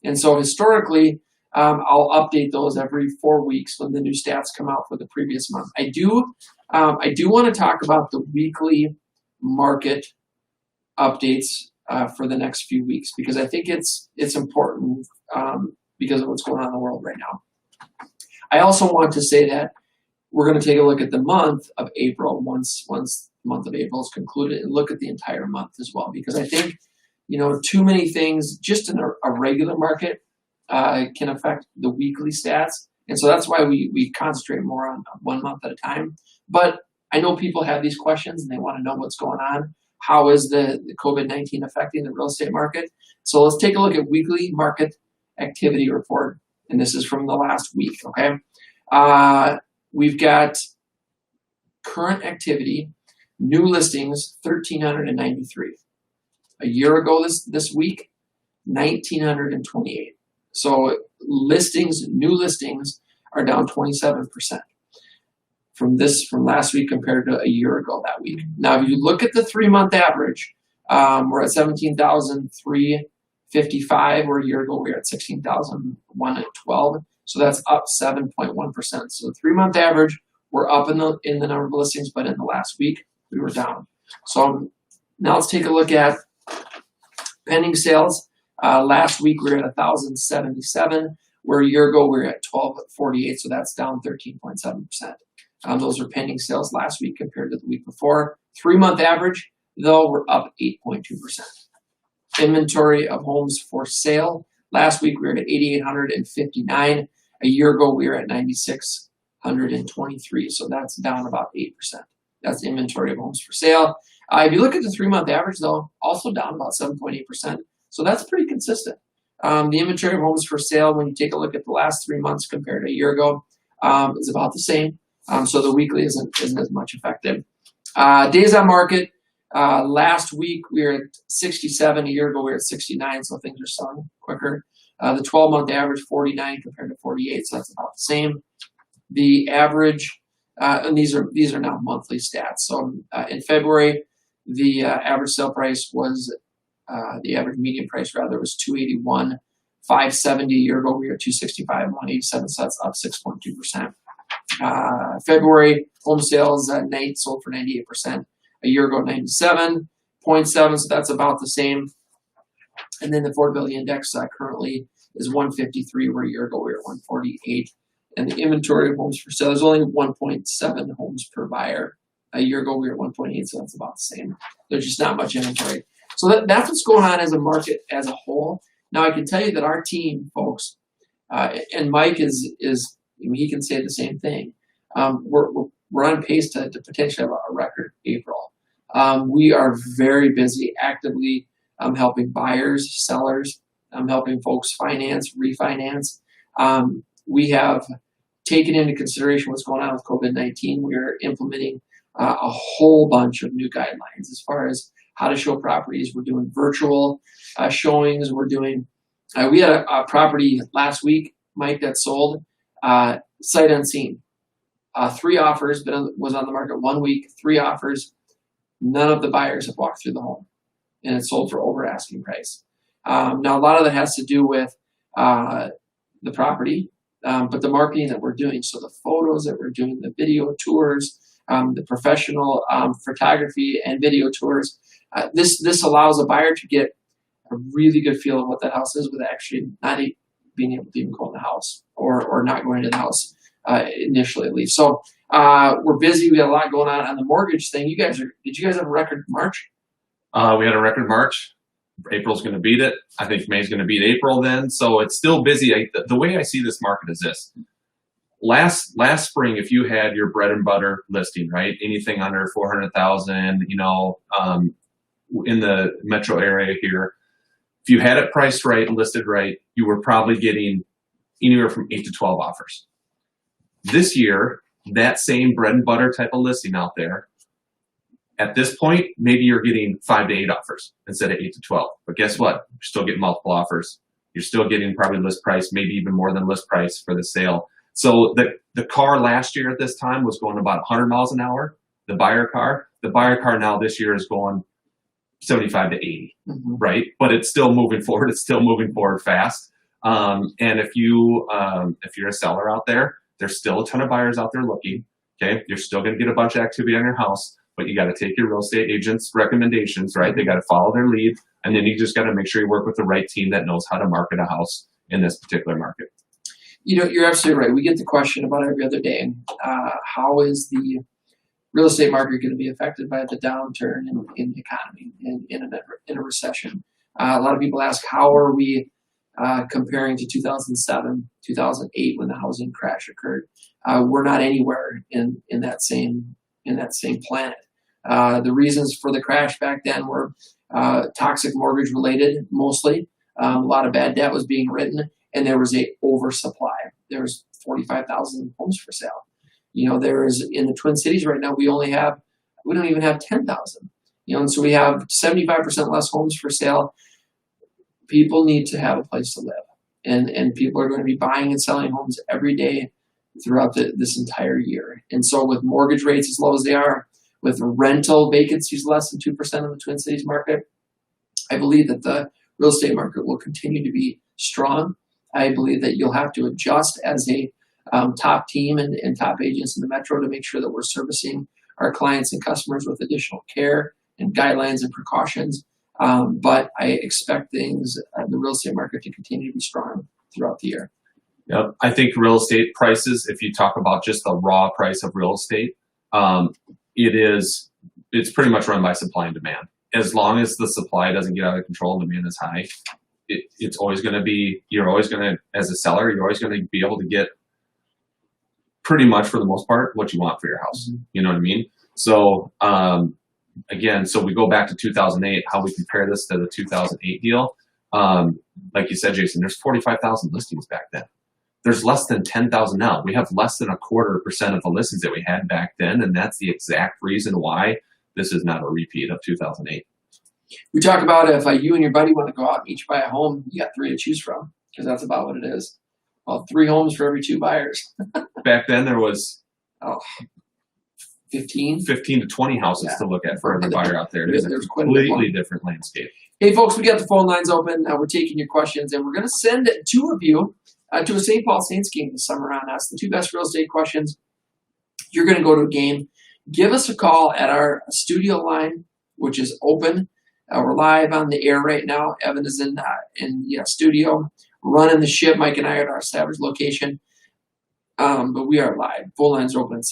And so historically, I'll update those every 4 weeks when the new stats come out for the previous month. I do want to talk about the weekly market updates for the next few weeks, because I think it's important because of what's going on in the world right now. I also want to say that we're going to take a look at the month of April once the month of April is concluded, and look at the entire month as well, because I think too many things just in a regular market can affect the weekly stats. And so that's why we concentrate more on 1 month at a time. But I know people have these questions and they want to know what's going on. How is the COVID-19 affecting the real estate market? So let's take a look at weekly market activity report. And this is from the last week, okay? We've got current activity, new listings, 1,393. A year ago this week, 1,928. So new listings are down 27% from last week compared to a year ago that week. Now, if you look at the 3-month average, we're at 17,355, where a year ago we were at 16,112. So that's up 7.1%. So the 3-month average, we're up in the number of listings, but in the last week we were down. So now let's take a look at pending sales. Last week we were at 1,077, where a year ago we were at 1,248, so that's down 13.7%. Those are pending sales last week compared to the week before. 3-month average, though, we're up 8.2%. Inventory of homes for sale. Last week we were at 8,859. A year ago we were at 9,623. So that's down about 8%. That's the inventory of homes for sale. If you look at the 3-month average, though, also down about 7.8%. So that's pretty consistent. The inventory of homes for sale, when you take a look at the last 3 months compared to a year ago, is about the same. So the weekly isn't as much effective. Days on market. Last week we were at 67. A year ago we were at 69. So things are selling quicker. The 12-month average 49 compared to 48. So that's about the same. The average, and these are now monthly stats. So in February, the average sale price was the average median price rather was 281,570. A year ago we were at 265,187. So that's up 6.2%. February home sales at night sold for 98%. A year ago 97.7. So that's about the same. And then the affordability index currently is 153, where a year ago we were at 148. And the inventory of homes for sale is only 1.7 homes per buyer. A year ago we were at 1.8, so that's about the same. There's just not much inventory. So that's what's going on as a market as a whole. Now I can tell you that our team, folks, and Mike is he can say the same thing. We're on pace to potentially have a record April. We are very busy, actively helping buyers, sellers, helping folks finance, refinance. We have taken into consideration what's going on with COVID-19. We are implementing a whole bunch of new guidelines as far as how to show properties. We're doing virtual showings. We're doing. We had a property last week, Mike, that sold sight unseen. 3 offers, but was on the market 1 week. 3 offers. None of the buyers have walked through the home, and it sold for over asking price. Now, a lot of that has to do with the property, but the marketing that we're doing. So the photos that we're doing, the video tours, the professional photography and video tours. This allows a buyer to get a really good feel of what that house is, with actually not being able to even go in the house or not going into the house initially, at least. So we're busy. We got a lot going on the mortgage thing. Did you guys have a record March? We had a record March. April's going to beat it. I think May's going to beat April then. So it's still busy. The way I see this market is this. Last spring, if you had your bread and butter listing, right, anything under 400,000, in the metro area here, if you had it priced right and listed right, you were probably getting anywhere from 8 to 12 offers. This year, that same bread and butter type of listing out there, at this point, maybe you're getting 5 to 8 offers instead of 8 to 12. But guess what? You're still getting multiple offers. You're still getting probably list price, maybe even more than list price for the sale. So the car last year at this time was going about 100 miles an hour, the buyer car. The buyer car now this year is going 75 to 80, right? But it's still moving forward. It's still moving forward fast. And if you're a seller out there, there's still a ton of buyers out there looking. Okay, you're still going to get a bunch of activity on your house, but you got to take your real estate agent's recommendations, right? They got to follow their lead, and then you just got to make sure you work with the right team that knows how to market a house in this particular market. You're absolutely right. We get the question about every other day. How is the real estate market going to be affected by the downturn in the economy in a recession? A lot of people ask, how are we comparing to 2007, 2008 when the housing crash occurred? We're not anywhere in that same planet. The reasons for the crash back then were toxic mortgage related, mostly. A lot of bad debt was being written, and there was a oversupply. There was 45,000 homes for sale. There is, in the Twin Cities right now, we don't even have 10,000. And so we have 75% less homes for sale. People need to have a place to live, and people are going to be buying and selling homes every day throughout this entire year. And so with mortgage rates as low as they are, with rental vacancies less than 2% of the Twin Cities market, I believe that the real estate market will continue to be strong. I believe that you'll have to adjust as a top team and top agents in the metro to make sure that we're servicing our clients and customers with additional care and guidelines and precautions. But I expect the real estate market to continue to be strong throughout the year. Yep. I think real estate prices, if you talk about just the raw price of real estate, it's pretty much run by supply and demand. as long as the supply doesn't get out of control and demand is high, it's always going to be, you're always going to, as a seller, you're always going to be able to get pretty much for the most part what you want for your house. You know what I mean? So, again, so we go back to 2008, how we compare this to the 2008 deal. Like you said, Jason, there's 45,000 listings back then. There's less than 10,000 now. We have less than 0.25% of the listings that we had back then, and that's the exact reason why this is not a repeat of 2008. We talk about if you and your buddy want to go out and each buy a home, you got 3 to choose from, because that's about what it is. Well, 3 homes for every 2 buyers. Back then there was 15 to 20 houses to look at for every buyer out there. It is a completely different landscape. Hey, folks, we got the phone lines open. We're taking your questions, and we're going to send 2 of you to a St. Paul Saints game this summer on us. The 2 best real estate questions. You're going to go to a game. Give us a call at our studio line, which is open. We're live on the air right now. Evan is in studio running the ship. Mike and I are at our established location, but we are live. Phone lines are open at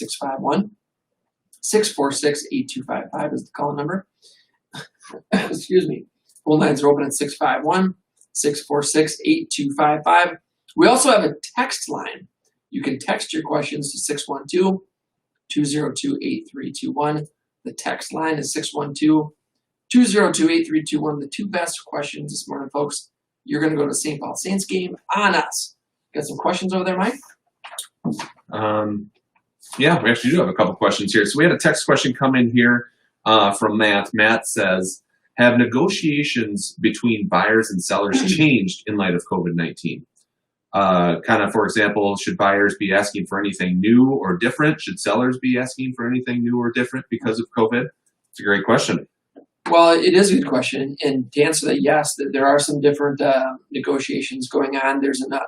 651-646-8255 is the call number. Excuse me. Phone lines are open at 651-646-8255. We also have a text line. You can text your questions to 612-202-8321. The text line is 612-202-8321. The 2 best questions this morning, folks. You're going to go to St. Paul Saints game on us. Got some questions over there, Mike? Yeah, we actually do have a couple questions here. So we had a text question come in here from Matt. Matt says, have negotiations between buyers and sellers changed in light of COVID-19? Kind of, for example, should buyers be asking for anything new or different? Should sellers be asking for anything new or different because of COVID? It's a great question. Well, it is a good question. And to answer that, yes, there are some different negotiations going on. There's a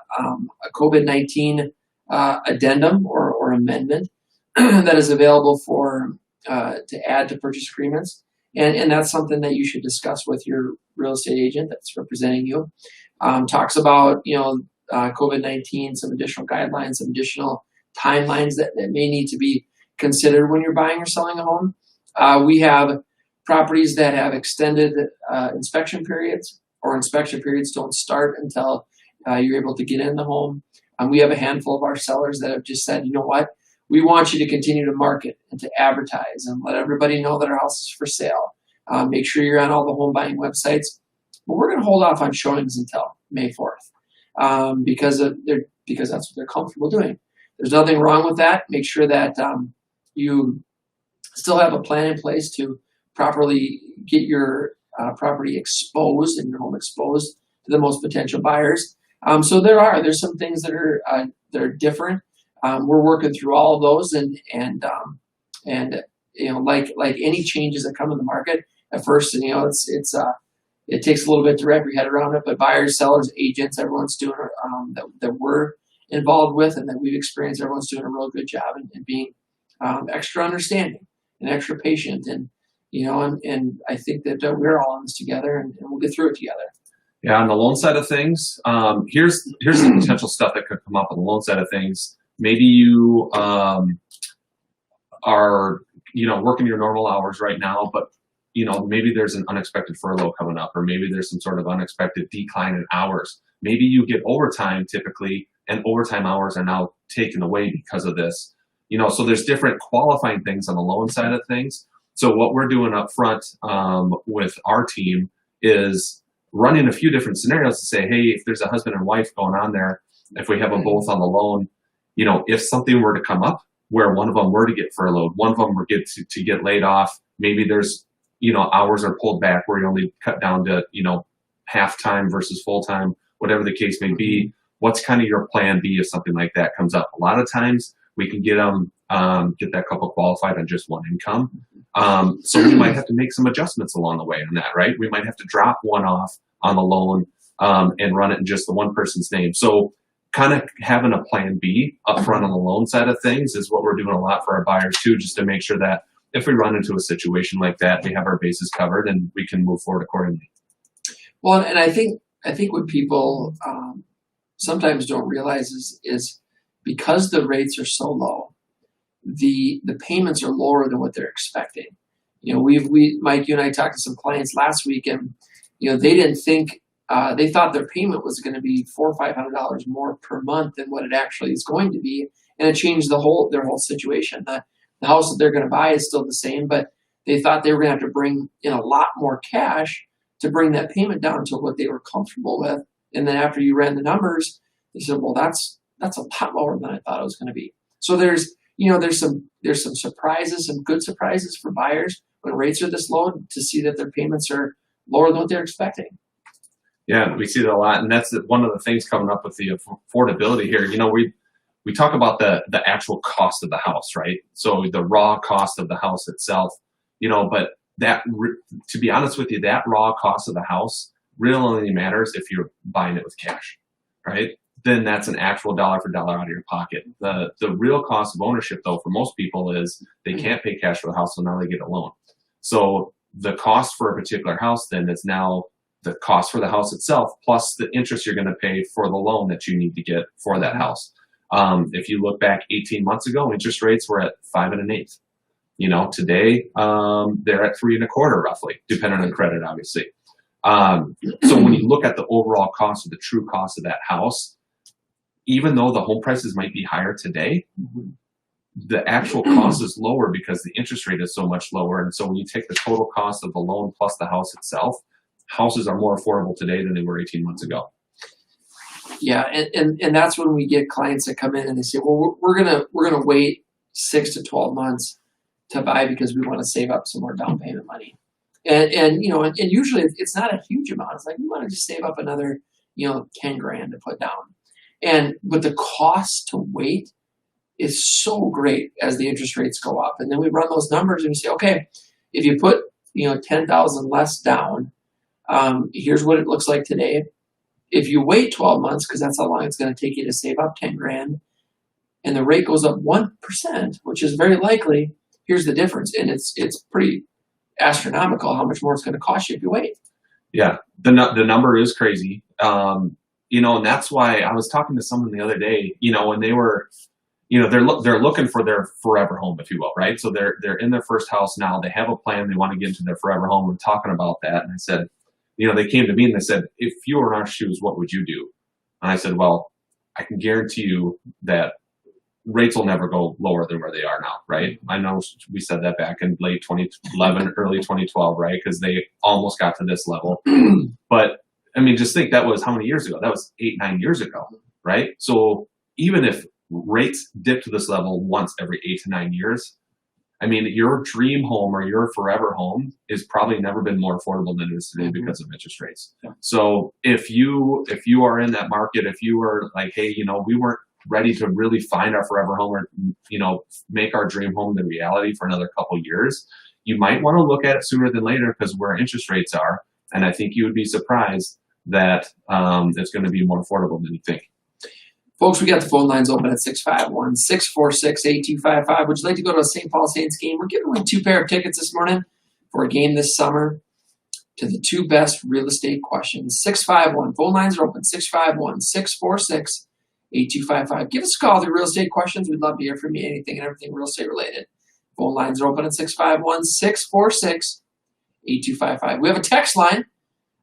COVID-19 addendum or amendment that is available to add to purchase agreements. And that's something that you should discuss with your real estate agent that's representing you. Talks about, COVID-19, some additional guidelines, some additional timelines that may need to be considered when you're buying or selling a home. We have properties that have extended inspection periods, or inspection periods don't start until you're able to get in the home. We have a handful of our sellers that have just said, you know what, we want you to continue to market and to advertise and let everybody know that our house is for sale. Make sure you're on all the home buying websites. But we're going to hold off on showings until May 4th because that's what they're comfortable doing. There's nothing wrong with that. Make sure that you still have a plan in place to properly get your property exposed and your home exposed to the most potential buyers. So there's some things that are different. We're working through all of those, and like any changes that come in the market at first, it takes a little bit to wrap your head around it. But buyers, sellers, agents, everyone's doing that we're involved with and that we've experienced. Everyone's doing a real good job and being extra understanding and extra patient, and I think that we're all in this together, and we'll get through it together. Yeah, on the loan side of things, here's the potential stuff that could come up on the loan side of things. Maybe you are working your normal hours right now, but maybe there's an unexpected furlough coming up, or maybe there's some sort of unexpected decline in hours. Maybe you get overtime typically, and overtime hours are now taken away because of this. So there's different qualifying things on the loan side of things. So what we're doing up front with our team is running a few different scenarios to say, hey, if there's a husband and wife going on there, if we have them both on the loan, if something were to come up where one of them were to get furloughed, one of them were to get laid off, maybe there's, hours are pulled back where you only cut down to, half time versus full time, whatever the case may be. What's kind of your plan B if something like that comes up? A lot of times we can get them, get that couple qualified on just one income. So we might have to make some adjustments along the way on that, right? We might have to drop one off on the loan and run it in just the one person's name. So kind of having a plan B up front on the loan side of things is what we're doing a lot for our buyers too, just to make sure that if we run into a situation like that, we have our bases covered and we can move forward accordingly. Well, and I think what people sometimes don't realize is because the rates are so low, the payments are lower than what they're expecting. Mike, you and I talked to some clients last week, and they didn't think they thought their payment was going to be $400 or $500 more per month than what it actually is going to be, and it changed their whole situation. The house that they're going to buy is still the same, but they thought they were going to have to bring in a lot more cash to bring that payment down to what they were comfortable with. And then after you ran the numbers, they said, well, that's a lot lower than I thought it was going to be. So there's some surprises, some good surprises for buyers when rates are this low to see that their payments are lower than what they're expecting. Yeah, we see that a lot, and that's one of the things coming up with the affordability here. We talk about the actual cost of the house, right? So the raw cost of the house itself, but to be honest with you, that raw cost of the house really only matters if you're buying it with cash, right? Then that's an actual dollar for dollar out of your pocket. The real cost of ownership, though, for most people is they can't pay cash for the house, so now they get a loan. So the cost for a particular house then is now the cost for the house itself plus the interest you're going to pay for the loan that you need to get for that house. If you look back 18 months ago, interest rates were at 5 1/8. Today they're at 3 1/4 roughly, depending on credit, obviously. So when you look at the overall cost of the true cost of that house, even though the home prices might be higher today, the actual cost is lower because the interest rate is so much lower. And so when you take the total cost of the loan plus the house itself, houses are more affordable today than they were 18 months ago. Yeah, and that's when we get clients that come in and they say, well, we're gonna wait 6 to 12 months to buy because we want to save up some more down payment money. And usually it's not a huge amount. It's like we want to just save up another 10 grand to put down. But the cost to wait is so great as the interest rates go up. And then we run those numbers and we say, okay, if you put 10,000 less down, here's what it looks like today. If you wait 12 months, because that's how long it's going to take you to save up 10 grand, and the rate goes up 1%, which is very likely, here's the difference. And it's pretty astronomical how much more it's going to cost you if you wait. Yeah, the number is crazy. And that's why I was talking to someone the other day, when they were, they're looking for their forever home, if you will, right? So they're in their first house now. They have a plan. They want to get into their forever home. We're talking about that. And I said, they came to me and they said, if you were in our shoes, what would you do? And I said, well, I can guarantee you that rates will never go lower than where they are now, right? I know we said that back in late 2011, early 2012, right? Because they almost got to this level. But I mean, just think that was how many years ago? That was 8-9 years ago, right? So even if rates dip to this level once every 8 to 9 years, I mean, your dream home or your forever home is probably never been more affordable than it is today because of interest rates. Yeah. So if you are in that market, if you are like, hey, we weren't ready to really find our forever home or, make our dream home the reality for another couple years, you might want to look at it sooner than later because where interest rates are. And I think you would be surprised that it's going to be more affordable than you think. Folks, we got the phone lines open at 651-646-8255. Would you like to go to a St. Paul Saints game? We're giving away 2 pair of tickets this morning for a game this summer to the 2 best real estate questions. 651. Phone lines are open. 651-646-8255. Give us a call with your real estate questions. We'd love to hear from you. Anything and everything real estate related. Phone lines are open at 651-646-8255. We have a text line.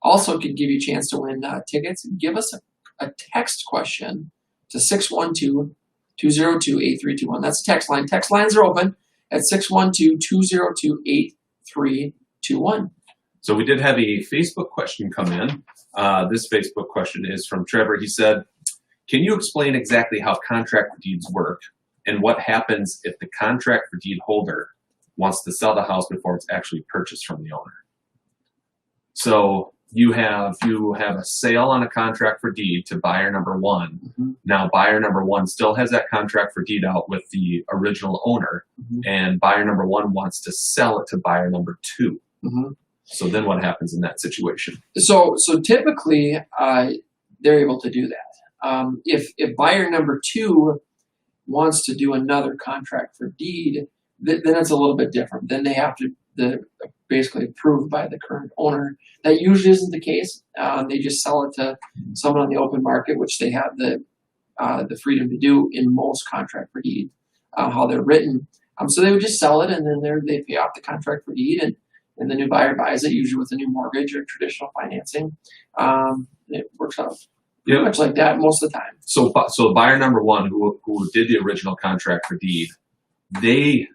Also could give you a chance to win tickets. Give us a text question to 612-202-8321. That's the text line. Text lines are open at 612-202-8321. So we did have a Facebook question come in. This Facebook question is from Trevor. He said, can you explain exactly how contract for deeds work and what happens if the contract for deed holder wants to sell the house before it's actually purchased from the owner? So you have a sale on a contract for deed to buyer number 1. Mm-hmm. Now buyer number 1 still has that contract for deed out with the original owner, and buyer number 1 wants to sell it to buyer number 2. Mm-hmm. So then what happens in that situation? So typically they're able to do that. If buyer number 2 wants to do another contract for deed, then it's a little bit different. Then they have to basically approved by the current owner. That usually isn't the case. They just sell it to someone on the open market, which they have the freedom to do in most contract for deed, how they're written. So they would just sell it, and then they pay off the contract for deed, and the new buyer buys it, usually with a new mortgage or traditional financing. It works out pretty much like that most of the time. So buyer number one, who did the original contract for deed, they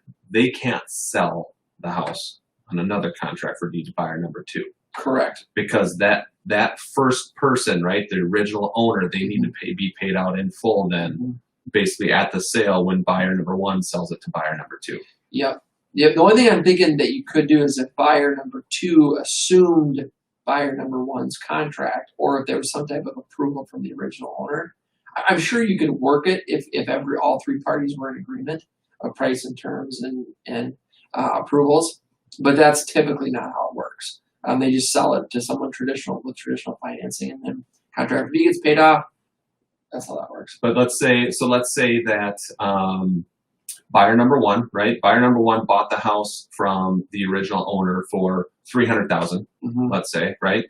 can't sell the house on another contract for deed to buyer number two. Correct. Because that first person, right, the original owner, they need to be paid out in full then, basically at the sale when buyer number one sells it to buyer number two. Yep. The only thing I'm thinking that you could do is if buyer number two assumed buyer number one's contract, or if there was some type of approval from the original owner. I'm sure you could work it if all three parties were in agreement of price and terms and approvals, but that's typically not how it works. They just sell it to someone with traditional financing, and then contract fee gets paid off. That's how that works. But let's say that buyer number one, right? Buyer number one bought the house from the original owner for $300,000, let's say, right?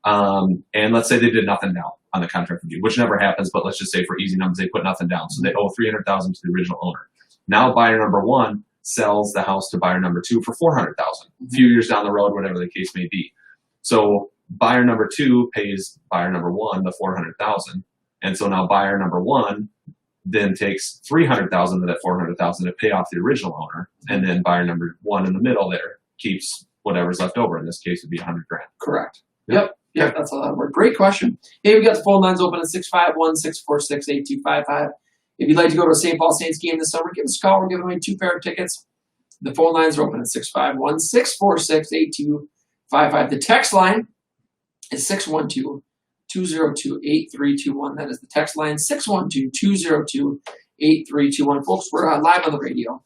And let's say they did nothing down on the contract review, which never happens, but let's just say for easy numbers, they put nothing down. So they owe $300,000 to the original owner. Now buyer number one sells the house to buyer number two for $400,000, a few years down the road, whatever the case may be. So buyer number two pays buyer number one the $400,000. And so now buyer number one then takes $300,000 of that $400,000 to pay off the original owner, and then buyer number one in the middle there keeps whatever's left over. In this case, would be $100,000. Correct. Yep. That's how that works. Great question. Hey, we got the phone lines open at 651-646-8255. If you'd like to go to a St. Paul Saints game this summer, give us a call. We're giving away 2 pair of tickets. The phone lines are open at 651-646-8255. The text line is 612-202-8321. That is the text line, 612-202-8321. Folks, we're live on the radio.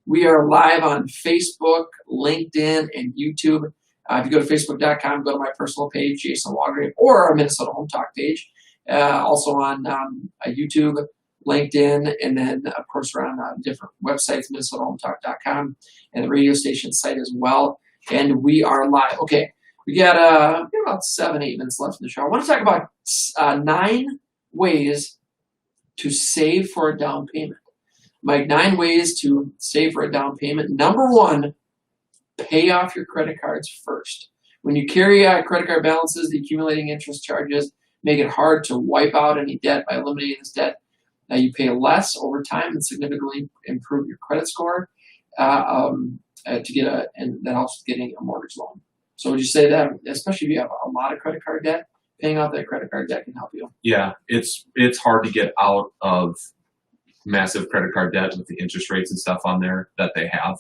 We are live on Facebook, LinkedIn, and YouTube. If you go to Facebook.com, go to my personal page, Jason Walgrave, or our Minnesota Home Talk page. Also on YouTube, LinkedIn, and then, of course, we're on different websites, MinnesotaHometalk.com, and the radio station site as well. And we are live. Okay, we got about 7-8 minutes left in the show. I want to talk about 9 ways to save for a down payment. Mike, 9 ways to save for a down payment. Number 1, pay off your credit cards first. When you carry credit card balances, the accumulating interest charges make it hard to wipe out any debt. By eliminating this debt, you pay less over time and significantly improve your credit score and that helps with getting a mortgage loan. So would you say that, especially if you have a lot of credit card debt, paying off that credit card debt can help you? Yeah, it's hard to get out of massive credit card debt with the interest rates and stuff on there that they have.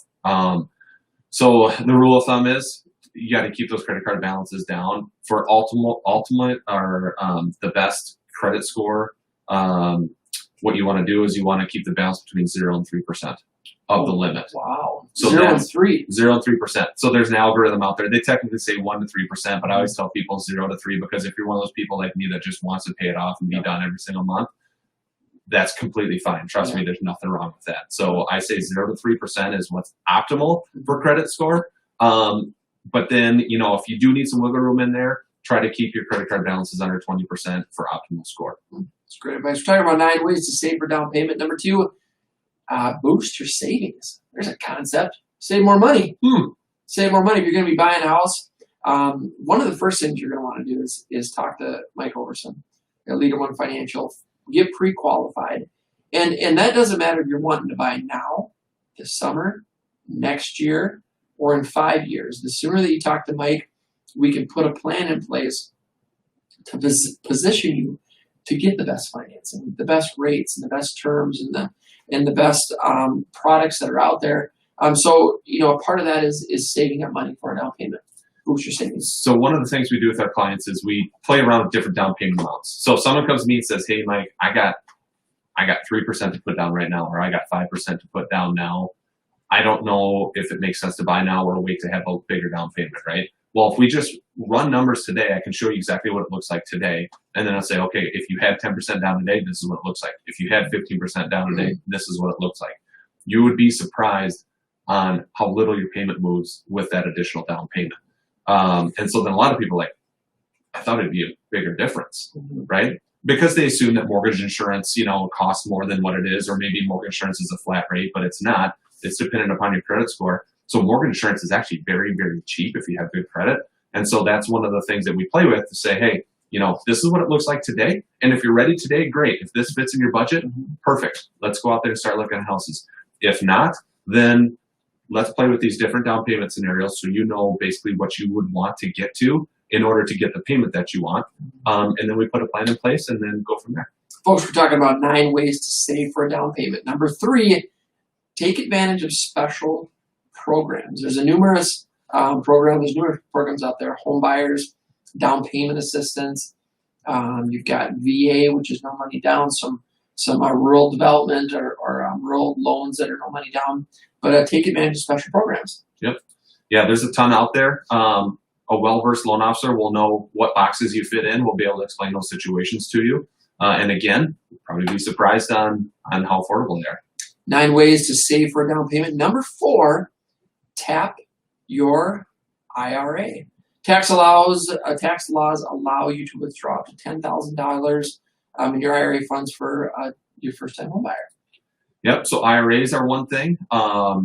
So the rule of thumb is you got to keep those credit card balances down for ultimate or the best credit score. What you want to do is you want to keep the balance between 0 and 3% of the limit. Wow. So 0 and 3. 0 and 3%. So there's an algorithm out there. They technically say 1 to 3%, but I always tell people 0 to 3 because if you're one of those people like me that just wants to pay it off and be done every single month, that's completely fine. Trust me, there's nothing wrong with that. So I say 0 to 3% is what's optimal for credit score. But then, if you do need some wiggle room in there, try to keep your credit card balances under 20% for optimal score. That's great advice. We're talking about 9 ways to save for down payment. Number 2, boost your savings. There's a concept. Save more money. Save more money. If you're going to be buying a house, one of the first things you're going to want to do is talk to Mike Overson, Leader One Financial. Get pre-qualified. And that doesn't matter if you're wanting to buy now, this summer, next year, or in 5 years. The sooner that you talk to Mike, we can put a plan in place to position you to get the best financing, the best rates, and the best terms, and the best products that are out there. So a part of that is saving up money for a down payment. Boost your savings. So one of the things we do with our clients is we play around with different down payment amounts. So if someone comes to me and says, "Hey, Mike, I got 3% to put down right now, or I got 5% to put down now. I don't know if it makes sense to buy now or wait to have a bigger down payment," right? Well, if we just run numbers today, I can show you exactly what it looks like today. And then I'll say, okay, if you had 10% down today, this is what it looks like. If you had 15% down today, this is what it looks like. You would be surprised on how little your payment moves with that additional down payment. And so then a lot of people are like, I thought it'd be a bigger difference, right? Because they assume that mortgage insurance, costs more than what it is, or maybe mortgage insurance is a flat rate, but it's not. It's dependent upon your credit score. So mortgage insurance is actually very, very cheap if you have good credit. And so that's one of the things that we play with to say, hey, this is what it looks like today. And if you're ready today, great. If this fits in your budget, perfect. Let's go out there and start looking at houses. If not, then let's play with these different down payment scenarios so you know basically what you would want to get to in order to get the payment that you want. And then we put a plan in place and then go from there. Folks, we're talking about 9 ways to save for a down payment. Number 3, take advantage of special programs. There's numerous programs out there. Home buyers, down payment assistance. You've got VA, which is no money down. Some rural development or rural loans that are no money down. But take advantage of special programs. Yep. Yeah, there's a ton out there. A well-versed loan officer will know what boxes you fit in. We'll be able to explain those situations to you. And again, you'll probably be surprised on how affordable they are. 9 ways to save for a down payment. Number 4, tap your IRA. Tax laws allow you to withdraw up to $10,000 in your IRA funds for your first-time home buyer. Yep. So IRAs are one thing. I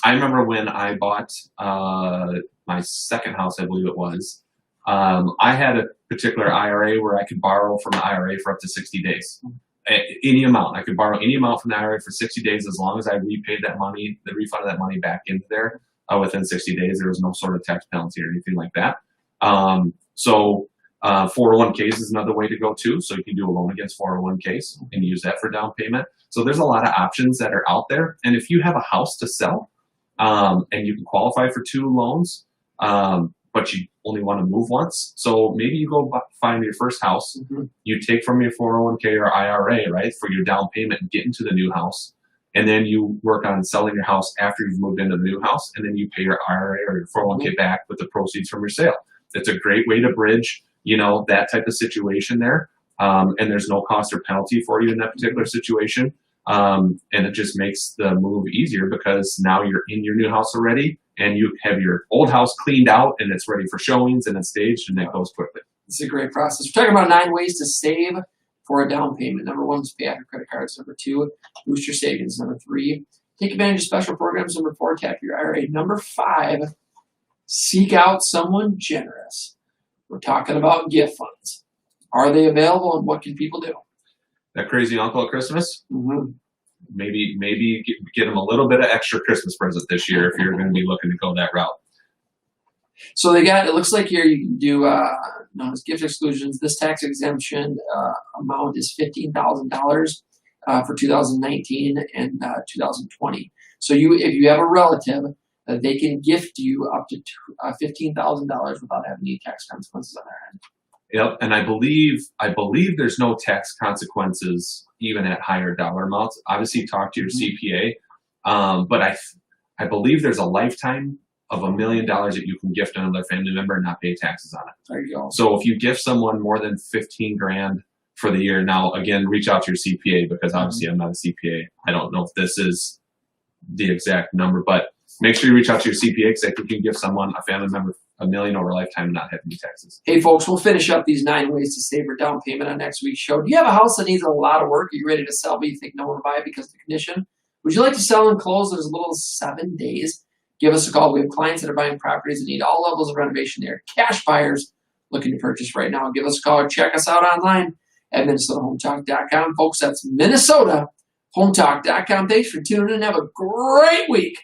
remember when I bought my second house, I believe it was. I had a particular IRA where I could borrow from the IRA for up to 60 days. Any amount. I could borrow any amount from the IRA for 60 days as long as I repaid that money, the refund of that money back into there within 60 days. There was no sort of tax penalty or anything like that. 401ks is another way to go too. So you can do a loan against 401ks and use that for down payment. So there's a lot of options that are out there. And if you have a house to sell and you can qualify for 2 loans, but you only want to move once. So maybe you go find your first house, you take from your 401k or IRA, right, for your down payment and get into the new house. And then you work on selling your house after you've moved into the new house. And then you pay your IRA or your 401k back with the proceeds from your sale. It's a great way to bridge, that type of situation there. And there's no cost or penalty for you in that particular situation. And it just makes the move easier because now you're in your new house already and you have your old house cleaned out and it's ready for showings and it's staged and it goes quickly. It's a great process. We're talking about 9 ways to save for a down payment. Number 1 is pay off your credit cards. Number 2, boost your savings. Number 3, take advantage of special programs. Number 4, tap your IRA. Number 5, seek out someone generous. We're talking about gift funds. Are they available and what can people do? That crazy uncle at Christmas? Maybe get them a little bit of extra Christmas present this year if you're going to be looking to go that route. So it looks like here you can do known as gift exclusions. This tax exemption amount is $15,000 for 2019 and 2020. So if you have a relative, they can gift you up to $15,000 without having any tax consequences on their end. Yep, and I believe there's no tax consequences even at higher dollar amounts. Obviously, talk to your CPA, but I believe there's a lifetime of $1 million that you can gift another family member and not pay taxes on it. There you go. So if you gift someone more than $15,000 for the year, now again, reach out to your CPA because obviously I'm not a CPA. I don't know if this is the exact number, but make sure you reach out to your CPA because I think you can give someone, a family member, $1 million over a lifetime and not have any taxes. Hey folks, we'll finish up these 9 ways to save your down payment on next week's show. Do you have a house that needs a lot of work? Are you ready to sell but you think no one will buy it because of the condition? Would you like to sell and close in as little as 7 days? Give us a call. We have clients that are buying properties that need all levels of renovation. They're cash buyers looking to purchase right now. Give us a call or check us out online at MinnesotaHometalk.com. Folks, that's MinnesotaHometalk.com. Thanks for tuning in. Have a great week.